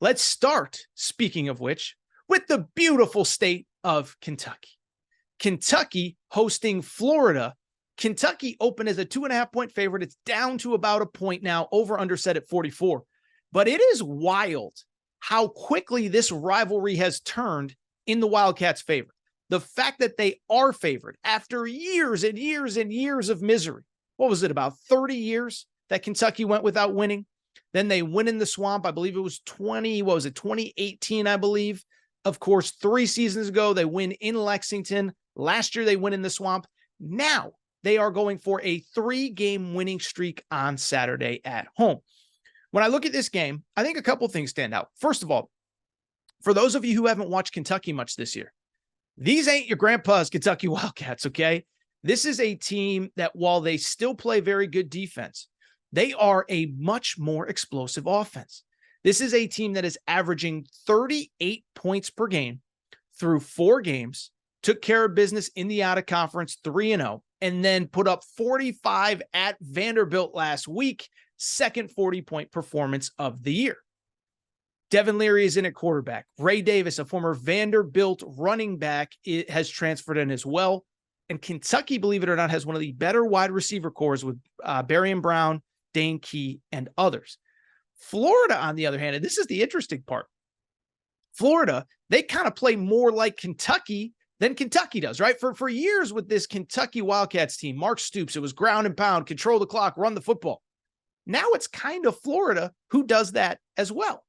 Let's start, speaking of which, with the beautiful state of Kentucky. Kentucky hosting Florida. Kentucky opened as a 2.5-point favorite. It's down to about a point now, over under set at 44. But it is wild how quickly this rivalry has turned in the Wildcats' favor. The fact that they are favored after years and years and years of misery. What was it, about 30 years that Kentucky went without winning? Then they win in the Swamp. I believe it was 2018, I believe. Of course, 3 seasons ago, they win in Lexington. Last year, they win in the Swamp. Now they are going for a 3-game winning streak on Saturday at home. When I look at this game, I think a couple things stand out. First of all, for those of you who haven't watched Kentucky much this year, these ain't your grandpa's Kentucky Wildcats, okay? This is a team that, while they still play very good defense, they are a much more explosive offense. This is a team that is averaging 38 points per game through 4 games, took care of business in the out-of-conference 3-0, and then put up 45 at Vanderbilt last week, second 40-point performance of the year. Devin Leary is in at quarterback. Ray Davis, a former Vanderbilt running back, has transferred in as well. And Kentucky, believe it or not, has one of the better wide receiver cores with Barian Brown, Dane Key, and others. Florida, on the other hand, and this is the interesting part, Florida, they kind of play more like Kentucky than Kentucky does, right? For years with this Kentucky Wildcats team, Mark Stoops, it was ground and pound, control the clock, run the football. Now it's kind of Florida who does that as well.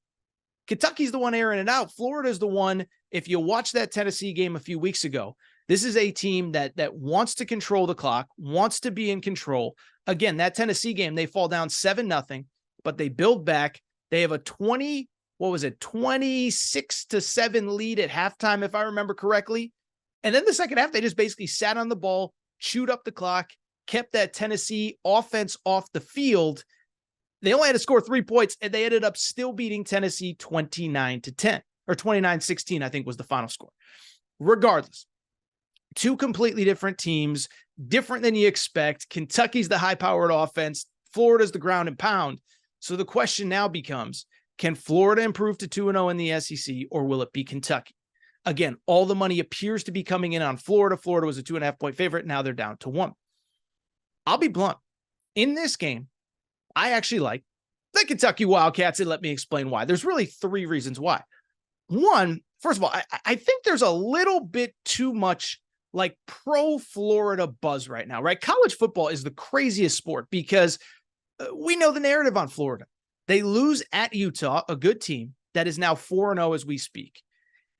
Kentucky's the one airing it out. Florida's the one, if you watch that Tennessee game a few weeks ago, this is a team that wants to control the clock, wants to be in control. Again, that Tennessee game, they fall down 7-0, but they build back. They have a 26-7 lead at halftime, if I remember correctly. And then the second half, they just basically sat on the ball, chewed up the clock, kept that Tennessee offense off the field. They only had to score 3 points, and they ended up still beating Tennessee 29-10, or 29-16, I think was the final score. Regardless, 2 completely different teams, different than you expect. Kentucky's the high-powered offense. Florida's the ground and pound. So the question now becomes, can Florida improve to 2-0 in the SEC, or will it be Kentucky? Again, all the money appears to be coming in on Florida. Florida was a 2.5-point favorite. Now they're down to 1. I'll be blunt. In this game, I actually like the Kentucky Wildcats, and let me explain why. There's really 3 reasons why. One, first of all, I think there's a little bit too much like pro-Florida buzz right now, right? College football is the craziest sport because we know the narrative on Florida. They lose at Utah, a good team that is now 4-0 as we speak.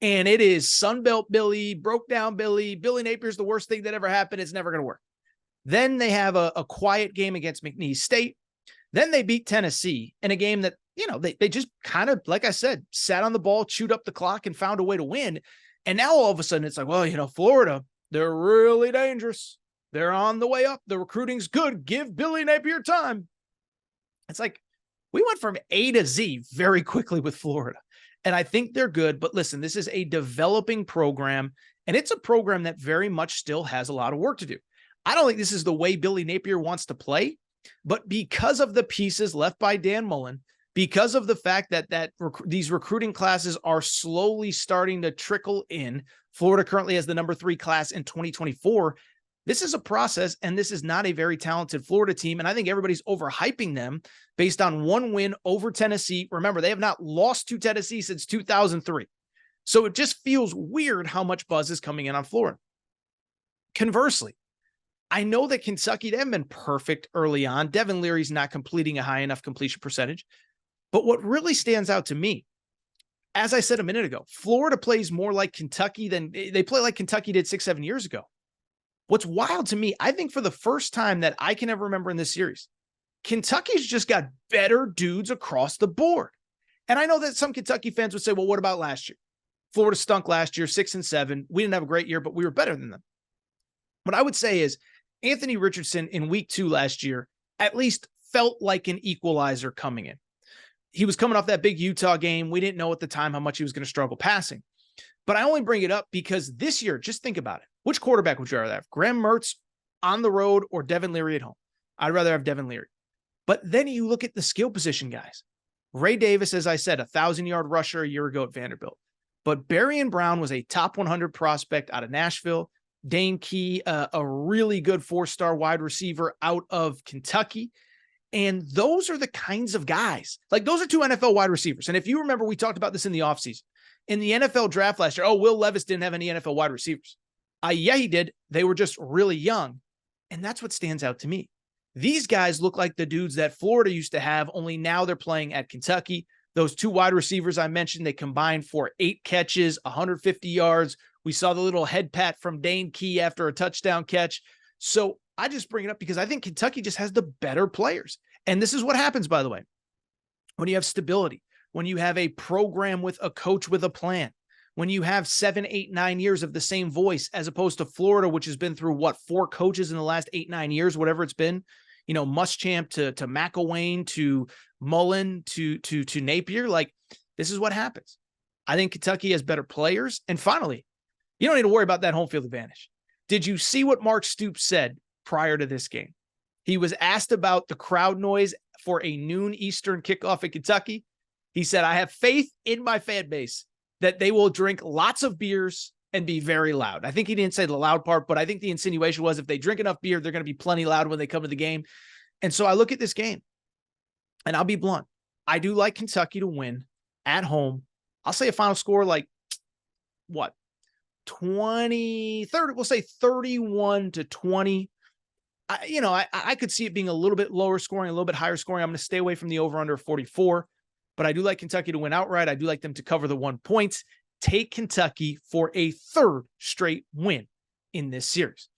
And it is Sunbelt Billy, broke down Billy. Billy Napier's the worst thing that ever happened. It's never going to work. Then they have a quiet game against McNeese State. Then they beat Tennessee in a game that, they just kind of, like I said, sat on the ball, chewed up the clock, and found a way to win. And now all of a sudden it's like, well, Florida, they're really dangerous. They're on the way up. The recruiting's good. Give Billy Napier time. It's like we went from A to Z very quickly with Florida. And I think they're good. But listen, this is a developing program, and it's a program that very much still has a lot of work to do. I don't think this is the way Billy Napier wants to play, but because of the pieces left by Dan Mullen, because of the fact that these recruiting classes are slowly starting to trickle in, Florida currently has the number 3 class in 2024. This is a process, and this is not a very talented Florida team. And I think everybody's overhyping them based on 1 win over Tennessee. Remember, they have not lost to Tennessee since 2003. So it just feels weird how much buzz is coming in on Florida. Conversely, I know that Kentucky, they haven't been perfect early on. Devin Leary's not completing a high enough completion percentage. But what really stands out to me, as I said a minute ago, Florida plays more like Kentucky than they play like Kentucky did 6-7 years ago. What's wild to me, I think for the first time that I can ever remember in this series, Kentucky's just got better dudes across the board. And I know that some Kentucky fans would say, well, what about last year? Florida stunk last year, 6-7. We didn't have a great year, but we were better than them. What I would say is Anthony Richardson in week 2 last year at least felt like an equalizer coming in. He was coming off that big Utah game. We didn't know at the time how much he was going to struggle passing. But I only bring it up because this year, just think about it. Which quarterback would you rather have? Graham Mertz on the road or Devin Leary at home? I'd rather have Devin Leary. But then you look at the skill position guys. Ray Davis, as I said, 1,000-yard rusher a year ago at Vanderbilt. But Berrien Brown was a top 100 prospect out of Nashville. Dane Key, a really good 4-star wide receiver out of Kentucky. And those are the kinds of guys. Like, those are 2 NFL wide receivers. And if you remember, we talked about this in the offseason. In the NFL draft last year, Will Levis didn't have any NFL wide receivers. Yeah, he did. They were just really young. And that's what stands out to me. These guys look like the dudes that Florida used to have, only now they're playing at Kentucky. Those 2 wide receivers I mentioned, they combined for 8 catches, 150 yards. We saw the little head pat from Dane Key after a touchdown catch. So I just bring it up because I think Kentucky just has the better players. And this is what happens, by the way, when you have stability, when you have a program with a coach with a plan, when you have 7, 8, 9 years of the same voice, as opposed to Florida, which has been through 4 coaches in the last 8, 9 years, whatever it's been, Muschamp to McElwain to Mullen to Napier. Like, this is what happens. I think Kentucky has better players. And finally, you don't need to worry about that home field advantage. Did you see what Mark Stoops said prior to this game? He was asked about the crowd noise for a noon Eastern kickoff in Kentucky. He said, I have faith in my fan base that they will drink lots of beers and be very loud. I think he didn't say the loud part, but I think the insinuation was if they drink enough beer, they're going to be plenty loud when they come to the game. And so I look at this game, and I'll be blunt. I do like Kentucky to win at home. I'll say a final score like, 30, we'll say 31-20. I could see it being a little bit lower scoring, a little bit higher scoring. I'm going to stay away from the over-under 44, but I do like Kentucky to win outright. I do like them to cover the 1 point. Take Kentucky for a 3rd straight win in this series.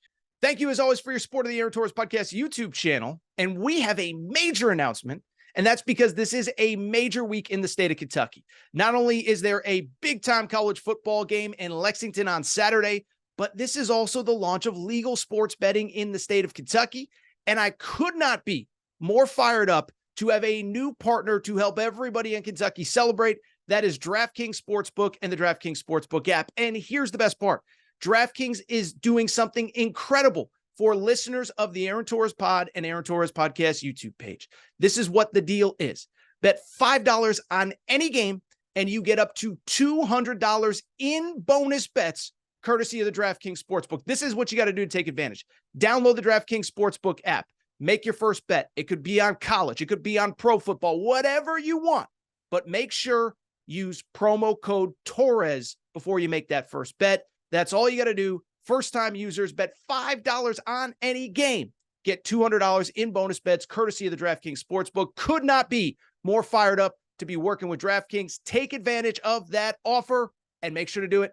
Thank you, as always, for your support of the Aaron Torres Podcast YouTube channel. And we have a major announcement, and that's because this is a major week in the state of Kentucky. Not only is there a big-time college football game in Lexington on Saturday, but this is also the launch of legal sports betting in the state of Kentucky. And I could not be more fired up to have a new partner to help everybody in Kentucky celebrate. That is DraftKings Sportsbook and the DraftKings Sportsbook app. And here's the best part. DraftKings is doing something incredible for listeners of the Aaron Torres Pod and Aaron Torres Podcast YouTube page. This is what the deal is. Bet $5 on any game, and you get up to $200 in bonus bets, courtesy of the DraftKings Sportsbook. This is what you got to do to take advantage. Download the DraftKings Sportsbook app. Make your first bet. It could be on college. It could be on pro football, whatever you want. But make sure use promo code Torres before you make that first bet. That's all you got to do. First-time users, bet $5 on any game. Get $200 in bonus bets, courtesy of the DraftKings Sportsbook. Could not be more fired up to be working with DraftKings. Take advantage of that offer and make sure to do it